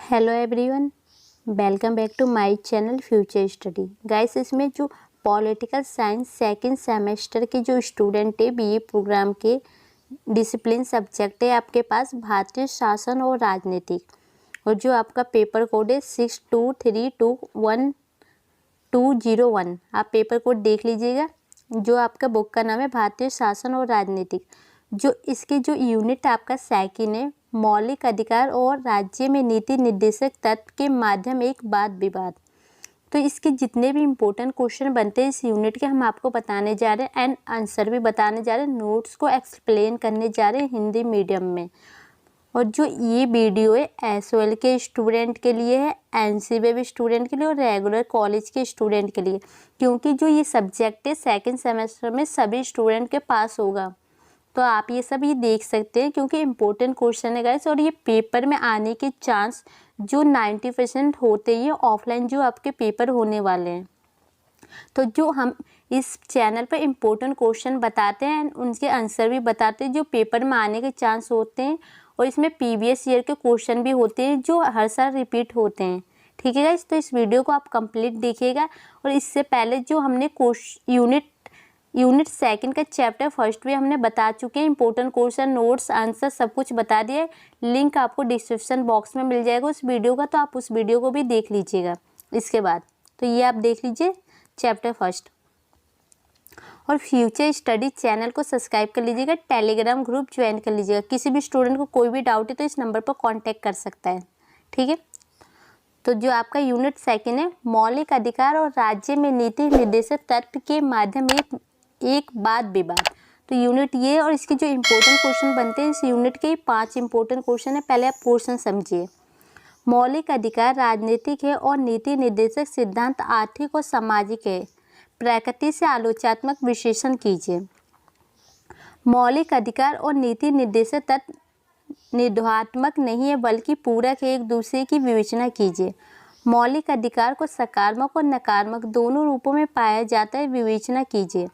Hello everyone, welcome back to my channel future study. Guys, इसमें जो political science second semester के जो student है बीए प्रोग्राम के डिसिप्लिन सब्जेक्ट है आपके पास भारतीय शासन और राजनीतिक, और जो आपका पेपर कोड है 62321201। आप पेपर कोड देख लीजिएगा। जो आपका बुक का नाम है भारतीय शासन और राजनीतिक। जो इसके जो यूनिट आपका सेकंड है मौलिक अधिकार और राज्य में नीति निर्देशक तत्व के माध्यम एक वाद विवाद। तो इसके जितने भी इम्पोर्टेंट क्वेश्चन बनते हैं इस यूनिट के हम आपको बताने जा रहे हैं एंड आंसर भी बताने जा रहे हैं। नोट्स को एक्सप्लेन करने जा रहे हैं हिंदी मीडियम में। और जो ये वीडियो है एसओएल के स्टूडेंट के लिए है, एनसीबीबी स्टूडेंट के लिए और रेगुलर कॉलेज के स्टूडेंट के लिए, क्योंकि जो ये सब्जेक्ट है सेकेंड सेमेस्टर में सभी स्टूडेंट के पास होगा। तो आप ये सब ये देख सकते हैं क्योंकि इम्पोर्टेंट क्वेश्चन है गाइस। और ये पेपर में आने के चांस जो 90% होते हैं ऑफलाइन जो आपके पेपर होने वाले हैं। तो जो हम इस चैनल पर इम्पोर्टेंट क्वेश्चन बताते हैं उनके आंसर भी बताते हैं जो पेपर में आने के चांस होते हैं। और इसमें प्रीवियस ईयर के क्वेश्चन भी होते हैं जो हर साल रिपीट होते हैं। ठीक है गाइस, तो इस वीडियो को आप कंप्लीट देखिएगा। और इससे पहले जो हमने यूनिट सेकंड का चैप्टर फर्स्ट भी हमने बता चुके हैं। इंपॉर्टेंट क्वेश्चन, नोट्स, आंसर सब कुछ बता दिया है। लिंक आपको डिस्क्रिप्शन बॉक्स में मिल जाएगा उस वीडियो का, तो आप उस वीडियो को भी देख लीजिएगा इसके बाद। तो ये आप देख लीजिए चैप्टर फर्स्ट। और फ्यूचर स्टडी चैनल को सब्सक्राइब कर लीजिएगा, टेलीग्राम ग्रुप ज्वाइन कर लीजिएगा। किसी भी स्टूडेंट को कोई भी डाउट है तो इस नंबर पर कॉन्टैक्ट कर सकता है। ठीक है, तो जो आपका यूनिट सेकंड है मौलिक अधिकार और राज्य में नीति निर्देशक तत्व के माध्यम एक वाद विवाद। तो यूनिट ये और इसके जो इम्पोर्टेंट क्वेश्चन बनते हैं इस यूनिट के 5 इम्पोर्टेंट क्वेश्चन है। पहले आप क्वेश्चन समझिए। मौलिक अधिकार राजनीतिक है और नीति निर्देशक सिद्धांत आर्थिक और सामाजिक है। प्रकृति से आलोचनात्मक विश्लेषण कीजिए। मौलिक अधिकार और नीति निर्देशक तत्व निषेधात्मक नहीं है बल्कि पूरक है, एक दूसरे की विवेचना कीजिए। मौलिक अधिकार को सकारात्मक और नकारात्मक दोनों रूपों में पाया जाता है, विवेचना कीजिए।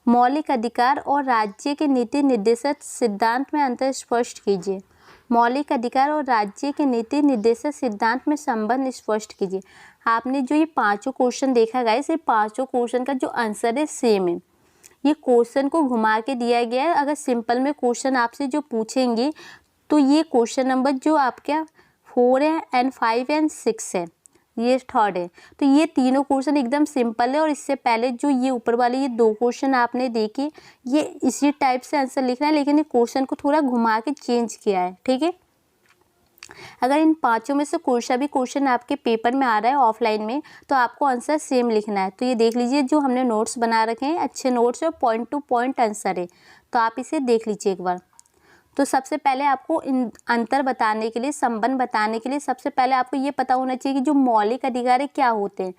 मौलिक अधिकार और राज्य के नीति निर्देशक सिद्धांत में अंतर स्पष्ट कीजिए। मौलिक अधिकार और राज्य के नीति निर्देशक सिद्धांत में संबंध स्पष्ट कीजिए। आपने जो ये 5 क्वेश्चन देखा गाइस, ये 5 क्वेश्चन का जो आंसर है सेम है। ये क्वेश्चन को घुमा के दिया गया है। अगर सिंपल में क्वेश्चन आपसे जो पूछेंगे तो ये क्वेश्चन नंबर जो आपका 4 है एंड 5 एंड 6 है, ये थर्ड है। तो ये तीनों क्वेश्चन एकदम सिंपल है। और इससे पहले जो ये ऊपर वाले ये 2 क्वेश्चन आपने देखे ये इसी टाइप से आंसर लिखना है, लेकिन ये क्वेश्चन को थोड़ा घुमा के चेंज किया है। ठीक है, अगर इन 5 में से कोई सा भी क्वेश्चन आपके पेपर में आ रहा है ऑफलाइन में तो आपको आंसर सेम लिखना है। तो ये देख लीजिए जो हमने नोट्स बना रखे हैं, अच्छे नोट्स है, पॉइंट टू पॉइंट आंसर है। तो आप इसे देख लीजिए एक बार। तो सबसे पहले आपको इन अंतर बताने के लिए, संबंध बताने के लिए सबसे पहले आपको ये पता होना चाहिए कि जो मौलिक अधिकार है क्या होते हैं।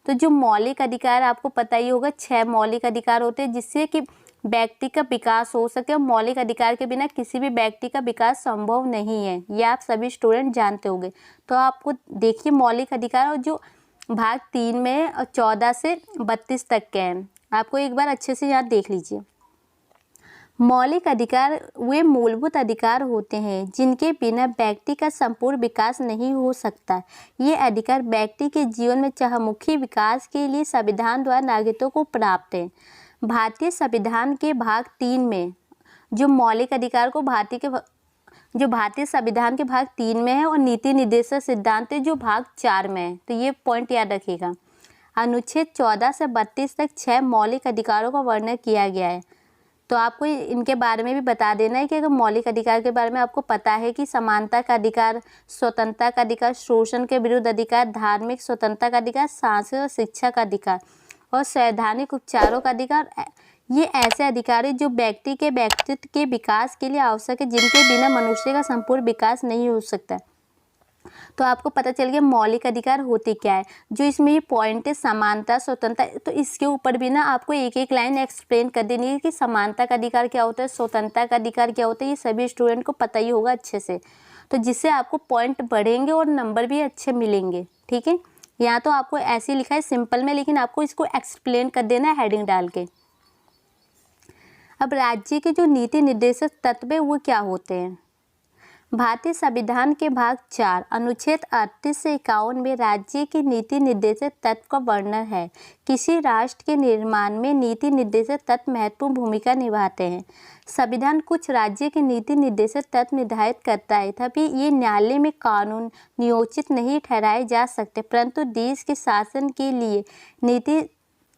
तो जो मौलिक अधिकार आपको पता ही होगा 6 मौलिक अधिकार होते हैं जिससे कि व्यक्ति का विकास हो सके। और मौलिक अधिकार के बिना किसी भी व्यक्ति का विकास संभव नहीं है, ये आप सभी स्टूडेंट जानते होंगे। तो आपको देखिए मौलिक अधिकार और जो भाग 3 में 14 से 32 तक के हैं, आपको एक बार अच्छे से यहाँ देख लीजिए। मौलिक अधिकार वे मूलभूत अधिकार होते हैं जिनके बिना व्यक्ति का संपूर्ण विकास नहीं हो सकता। ये अधिकार व्यक्ति के जीवन में चहुमुखी विकास के लिए संविधान द्वारा नागरिकों को प्राप्त है। भारतीय संविधान के भाग 3 में जो मौलिक अधिकार को भारतीय संविधान के भाग 3 में है और नीति निर्देशक सिद्धांत जो भाग 4 में है। तो ये पॉइंट याद रखिएगा। अनुच्छेद 14 से 32 तक 6 मौलिक अधिकारों का वर्णन किया गया है। तो आपको इनके बारे में भी बता देना है कि अगर मौलिक अधिकार के बारे में आपको पता है कि समानता का अधिकार, स्वतंत्रता का अधिकार, शोषण के विरुद्ध अधिकार, धार्मिक स्वतंत्रता का अधिकार, सांस्कृतिक और शिक्षा का अधिकार और संवैधानिक उपचारों का अधिकार, ये ऐसे अधिकार है जो व्यक्ति के व्यक्तित्व के विकास के लिए आवश्यक है, जिनके बिना मनुष्य का संपूर्ण विकास नहीं हो सकता। तो आपको पता चल गया मौलिक अधिकार होते क्या है। जो इसमें ये पॉइंट है समानता, स्वतंत्रता, तो इसके ऊपर भी ना आपको एक एक लाइन एक्सप्लेन कर देनी है कि समानता का अधिकार क्या होता है, स्वतंत्रता का अधिकार क्या होता है। ये सभी स्टूडेंट को पता ही होगा अच्छे से, तो जिससे आपको पॉइंट बढ़ेंगे और नंबर भी अच्छे मिलेंगे। ठीक है, यहाँ तो आपको ऐसे लिखा है सिंपल में, लेकिन आपको इसको एक्सप्लेन कर देना है हेडिंग डाल के। अब राज्य के जो नीति निर्देशक तत्व है वो क्या होते हैं। भारतीय संविधान के भाग 4 अनुच्छेद 38 से 51 में राज्य की नीति निर्देशक तत्व का वर्णन है। किसी राष्ट्र के निर्माण में नीति निर्देशक तत्व महत्वपूर्ण भूमिका निभाते हैं। संविधान कुछ राज्य के नीति निर्देशक तत्व निर्धारित करता है, तभी ये न्यायालय में कानून नियोजित नहीं ठहराए जा सकते, परंतु देश के शासन के लिए नीति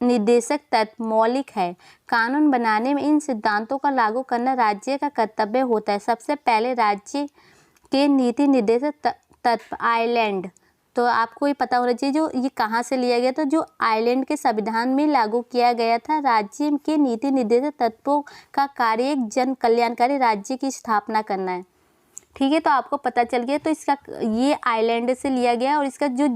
निर्देशक तत्व मौलिक है। कानून बनाने में इन सिद्धांतों का लागू करना राज्य का कर्तव्य होता है। सबसे पहले राज्य के नीति निर्देशक तत्व आयरलैंड, तो आपको ये पता होना चाहिए जो ये कहाँ से लिया गया था, जो आयरलैंड के संविधान में लागू किया गया था। राज्य के नीति निर्देशक तत्वों का कार्य एक जन कल्याणकारी राज्य की स्थापना करना है। ठीक है, तो आपको पता चल गया, तो इसका ये आयरलैंड से लिया गया और इसका जो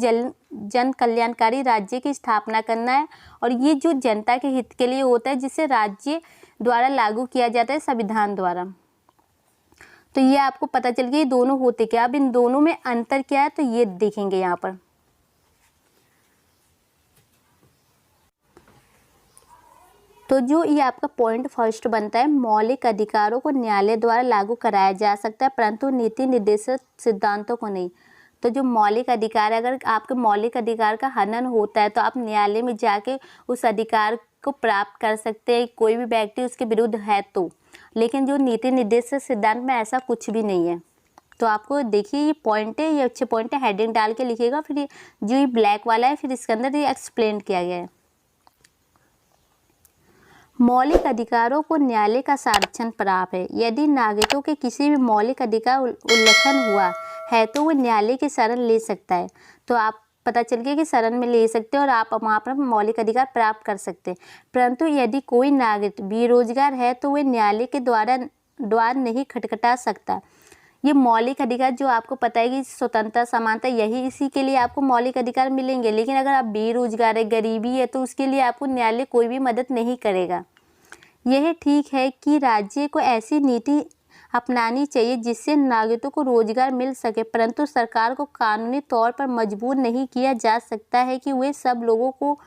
जन कल्याणकारी राज्य की स्थापना करना है, और ये जो जनता के हित के लिए होता है, जिसे राज्य द्वारा लागू किया जाता है संविधान द्वारा। तो ये आपको पता चल गया ये दोनों होते क्या। अब इन दोनों में अंतर क्या है, तो ये देखेंगे यहाँ पर। तो जो ये आपका पॉइंट फर्स्ट बनता है, मौलिक अधिकारों को न्यायालय द्वारा लागू कराया जा सकता है, परंतु नीति निर्देशक सिद्धांतों को नहीं। तो जो मौलिक अधिकार है, अगर आपके मौलिक अधिकार का हनन होता है तो आप न्यायालय में जाके उस अधिकार को प्राप्त कर सकते हैं, कोई भी व्यक्ति उसके विरुद्ध है तो। लेकिन जो नीति निर्देशक सिद्धांत में ऐसा कुछ भी नहीं है। तो आपको देखिए ये पॉइंट है, ये अच्छे पॉइंट है, हेडिंग डाल के लिखिएगा। फिर ये जो ये ब्लैक वाला है, फिर इसके अंदर ये एक्सप्लेन किया गया है। मौलिक अधिकारों को न्यायालय का संरक्षण प्राप्त है। यदि नागरिकों के किसी भी मौलिक अधिकार उल्लंघन हुआ है तो वो न्यायालय की शरण ले सकता है। तो आप पता चल गया कि शरण में ले सकते हैं और आप वहाँ पर मौलिक अधिकार प्राप्त कर सकते हैं। परंतु यदि कोई नागरिक बेरोजगार है तो वह न्यायालय के द्वार नहीं खटखटा सकता। ये मौलिक अधिकार जो आपको पता है कि स्वतंत्रता समानता, यही इसी के लिए आपको मौलिक अधिकार मिलेंगे। लेकिन अगर आप बेरोजगार है, गरीबी है, तो उसके लिए आपको न्यायालय कोई भी मदद नहीं करेगा। यह ठीक है कि राज्य को ऐसी नीति अपनानी चाहिए जिससे नागरिकों को रोजगार मिल सके, परंतु सरकार को कानूनी तौर पर मजबूर नहीं किया जा सकता है कि वे सब लोगों को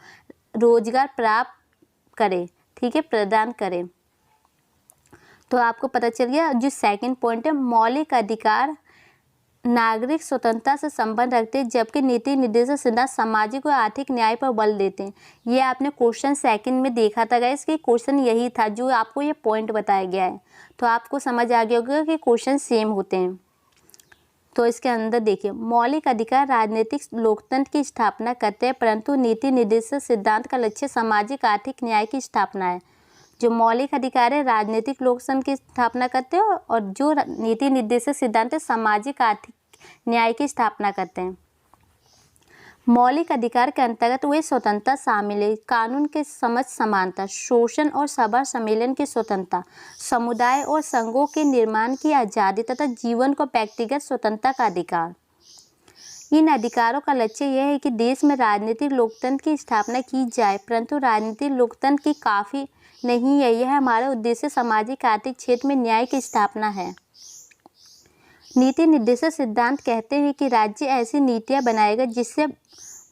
रोजगार प्राप्त करें, ठीक है, प्रदान करें। तो आपको पता चल गया। जो सेकंड पॉइंट है, मौलिक अधिकार नागरिक स्वतंत्रता से संबंध रखते हैं, जबकि नीति निर्देशक सिद्धांत सामाजिक और आर्थिक न्याय पर बल देते हैं। ये आपने क्वेश्चन सेकंड में देखा था गाइस, कि क्वेश्चन यही था जो आपको ये पॉइंट बताया गया है। तो आपको समझ आ गया होगा कि क्वेश्चन सेम होते हैं। तो इसके अंदर देखिए, मौलिक अधिकार राजनीतिक लोकतंत्र की स्थापना करते हैं, परंतु नीति निर्देशक सिद्धांत का लक्ष्य सामाजिक आर्थिक न्याय की स्थापना है। जो मौलिक अधिकार है राजनीतिक लोकतंत्र की स्थापना करते हैं, और जो नीति निर्देशक सिद्धांत है सामाजिक आर्थिक न्याय की स्थापना करते हैं। मौलिक अधिकार के अंतर्गत वे स्वतंत्रता शामिल है, कानून के समझ समानता, शोषण और सभा सम्मेलन की स्वतंत्रता, समुदाय और संघों के निर्माण की आज़ादी तथा जीवन को व्यक्तिगत स्वतंत्रता का अधिकार। इन अधिकारों का लक्ष्य यह है कि देश में राजनीतिक लोकतंत्र की स्थापना की जाए, परंतु राजनीतिक लोकतंत्र की काफ़ी नहीं है। यह हमारा उद्देश्य सामाजिक आर्थिक क्षेत्र में न्याय की स्थापना है। नीति निर्देशक सिद्धांत कहते हैं कि राज्य ऐसी नीतियां बनाएगा जिससे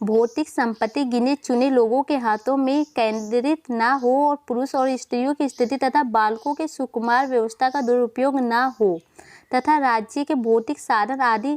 भौतिक संपत्ति गिने चुने लोगों के हाथों में केंद्रित ना हो और पुरुष और स्त्रियों की स्थिति तथा बालकों के सुकुमार व्यवस्था का दुरुपयोग ना हो, तथा राज्य के भौतिक साधन आदि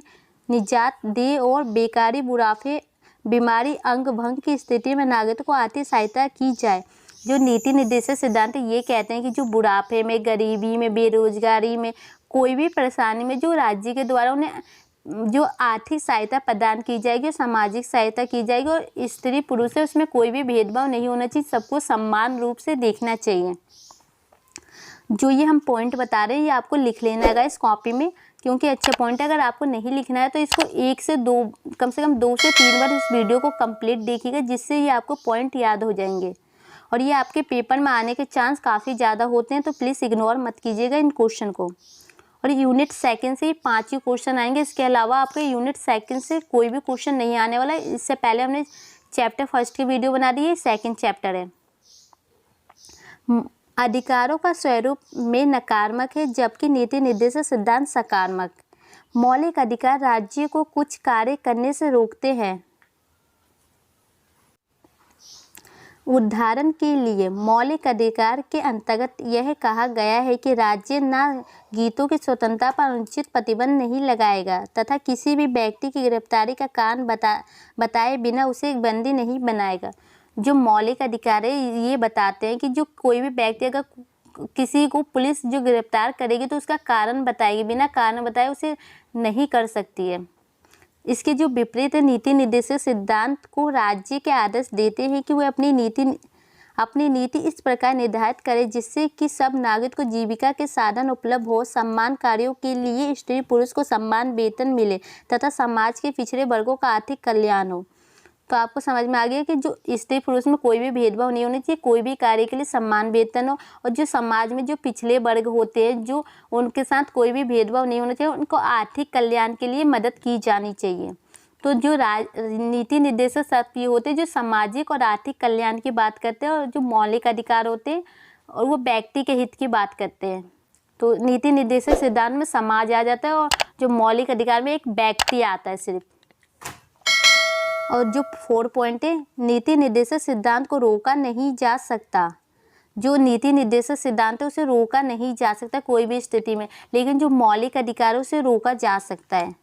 निजात दे और बेकारी, बुढ़ापे, बीमारी, अंग भंग की स्थिति में नागरिकों को आर्थिक सहायता की जाए। जो नीति निर्देशक सिद्धांत ये कहते हैं कि जो बुढ़ापे में, गरीबी में, बेरोजगारी में, कोई भी परेशानी में जो राज्य के द्वारा उन्हें जो आर्थिक सहायता प्रदान की जाएगी, सामाजिक सहायता की जाएगी, और स्त्री पुरुष है उसमें कोई भी भेदभाव नहीं होना चाहिए, सबको समान रूप से देखना चाहिए। जो ये हम पॉइंट बता रहे हैं ये आपको लिख लेना है इस कॉपी में, क्योंकि अच्छे पॉइंट है। अगर आपको नहीं लिखना है तो इसको 1 से 2, कम से कम 2 से 3 बार इस वीडियो को कंप्लीट देखिएगा, जिससे ये आपको पॉइंट याद हो जाएंगे। और ये आपके पेपर में आने के चांस काफ़ी ज़्यादा होते हैं, तो प्लीज़ इग्नोर मत कीजिएगा इन क्वेश्चन को। और यूनिट सेकंड से 5 ही क्वेश्चन आएंगे, इसके अलावा आपके यूनिट सेकंड से कोई भी क्वेश्चन नहीं आने वाला है। इससे पहले हमने चैप्टर फर्स्ट की वीडियो बना दी है, सेकंड चैप्टर है। अधिकारों का स्वरूप में नकारात्मक है, जबकि नीति निर्देशक सिद्धांत सकारात्मक। मौलिक अधिकार राज्य को कुछ कार्य करने से रोकते हैं। उदाहरण के लिए मौलिक अधिकार के अंतर्गत यह कहा गया है कि राज्य न गीतों की स्वतंत्रता पर अनुचित प्रतिबंध नहीं लगाएगा तथा किसी भी व्यक्ति की गिरफ्तारी का कारण बताए बिना उसे बंदी नहीं बनाएगा। जो मौलिक अधिकार है ये बताते हैं कि जो कोई भी व्यक्ति अगर किसी को पुलिस जो गिरफ्तार करेगी तो उसका कारण बताएगी, बिना कारण बताए उसे नहीं कर सकती है। इसके जो विपरीत नीति निर्देशक सिद्धांत को राज्य के आदेश देते हैं कि वह अपनी नीति इस प्रकार निर्धारित करे जिससे कि सब नागरिक को जीविका के साधन उपलब्ध हो, सम्मान कार्यों के लिए स्त्री पुरुष को समान वेतन मिले तथा समाज के पिछड़े वर्गों का आर्थिक कल्याण हो। तो आपको समझ में आ गया कि जो स्त्री पुरुष में कोई भी भेदभाव नहीं होना चाहिए, कोई भी कार्य के लिए समान वेतन हो, और जो समाज में जो पिछड़े वर्ग होते हैं जो उनके साथ कोई भी भेदभाव नहीं होना चाहिए, उनको आर्थिक कल्याण के लिए मदद की जानी चाहिए। तो जो नीति निर्देशक शब्द ये होते हैं जो सामाजिक और आर्थिक कल्याण की बात करते हैं, और जो मौलिक अधिकार होते हैं और वो व्यक्ति के हित की बात करते हैं। तो नीति निर्देशक सिद्धांत में समाज आ जाता है और जो मौलिक अधिकार में एक व्यक्ति आता है सिर्फ। और जो 4 पॉइंट है, नीति निर्देशक सिद्धांत को रोका नहीं जा सकता। जो नीति निर्देशक सिद्धांत है उसे रोका नहीं जा सकता कोई भी स्थिति में, लेकिन जो मौलिक अधिकार है उसे रोका जा सकता है।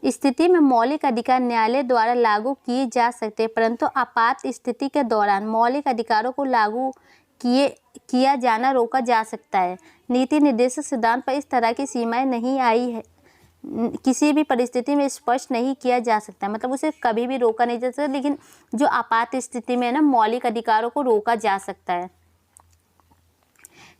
स्थिति में मौलिक अधिकार न्यायालय द्वारा लागू किए जा सकते हैं, परंतु आपात स्थिति के दौरान मौलिक अधिकारों को लागू किया जाना रोका जा सकता है। नीति निर्देशक सिद्धांत पर इस तरह की सीमाएं नहीं आई है, किसी भी परिस्थिति में स्पष्ट नहीं किया जा सकता, मतलब उसे कभी भी रोका नहीं जा सकता, लेकिन जो आपात स्थिति में है ना मौलिक अधिकारों को रोका जा सकता है।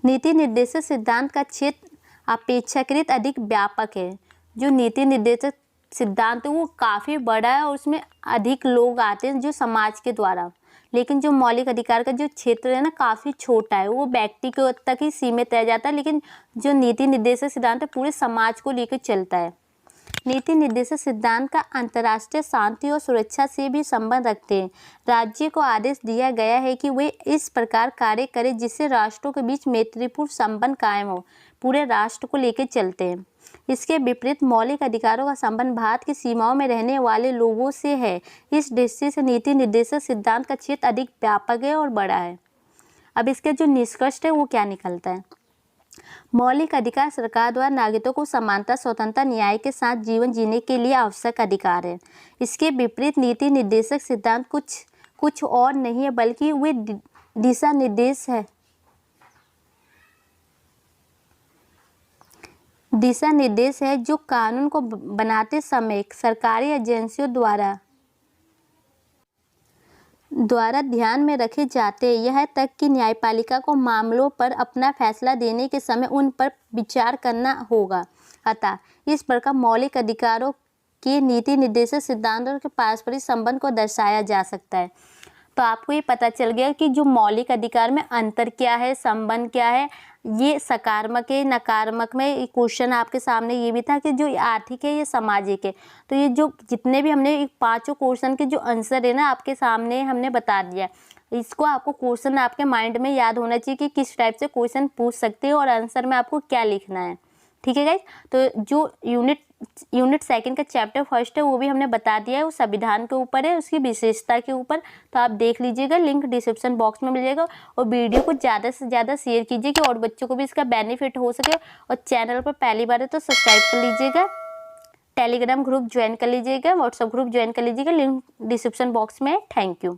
नीति निर्देशक सिद्धांत का क्षेत्र अपेक्षाकृत अधिक व्यापक है। जो नीति निर्देशक सिद्धांत है वो काफ़ी बड़ा है और उसमें अधिक लोग आते हैं जो समाज के द्वारा, लेकिन जो मौलिक अधिकार का जो क्षेत्र है ना काफ़ी छोटा है, वो व्यक्ति को तक ही सीमित रह जाता है, लेकिन जो नीति निर्देशक सिद्धांत है पूरे समाज को लेकर चलता है। नीति निर्देशक सिद्धांत का अंतर्राष्ट्रीय शांति और सुरक्षा से भी संबंध रखते हैं। राज्य को आदेश दिया गया है कि वे इस प्रकार कार्य करें जिससे राष्ट्रों के बीच मैत्रीपूर्ण संबंध कायम हो, पूरे राष्ट्र को लेकर चलते हैं। इसके विपरीत मौलिक अधिकारों का संबंध भारत की सीमाओं में रहने वाले लोगों से है। इस दृष्टि से नीति निर्देशक सिद्धांत का क्षेत्र अधिक व्यापक है और बड़ा है। अब इसके जो निष्कर्ष है वो क्या निकलता है? मौलिक अधिकार सरकार द्वारा नागरिकों को समानता, स्वतंत्रता, न्याय के साथ जीवन जीने के लिए आवश्यक अधिकार है। इसके विपरीत नीति निर्देशक सिद्धांत कुछ और नहीं है बल्कि वे दिशा निर्देश है। दिशा निर्देश है जो कानून को बनाते समय सरकारी एजेंसियों द्वारा ध्यान में रखे जाते हैं, यह तक कि न्यायपालिका को मामलों पर अपना फैसला देने के समय उन पर विचार करना होगा। अतः इस प्रकार मौलिक अधिकारों के नीति निर्देशक सिद्धांतों के पारस्परिक संबंध को दर्शाया जा सकता है। तो आपको ये पता चल गया कि जो मौलिक अधिकार में अंतर क्या है, संबंध क्या है, ये सकारात्मक है, नकारात्मक में क्वेश्चन आपके सामने ये भी था कि जो आर्थिक है ये सामाजिक है। तो ये जो जितने भी हमने 5 क्वेश्चन के जो आंसर है ना आपके सामने हमने बता दिया। इसको आपको क्वेश्चन आपके माइंड में याद होना चाहिए कि किस टाइप से क्वेश्चन पूछ सकते हो और आंसर में आपको क्या लिखना है। ठीक है गाइस, तो जो यूनिट सेकंड का चैप्टर फर्स्ट है वो भी हमने बता दिया है, वो संविधान के ऊपर है, उसकी विशेषता के ऊपर। तो आप देख लीजिएगा, लिंक डिस्क्रिप्शन बॉक्स में मिल जाएगा। और वीडियो को ज़्यादा से ज़्यादा शेयर कीजिए कि और बच्चों को भी इसका बेनिफिट हो सके। और चैनल पर पहली बार है तो सब्सक्राइब कर लीजिएगा, टेलीग्राम ग्रुप ज्वाइन कर लीजिएगा, व्हाट्सएप ग्रुप ज्वाइन कर लीजिएगा, लिंक डिस्क्रिप्शन बॉक्स में है। Thank you.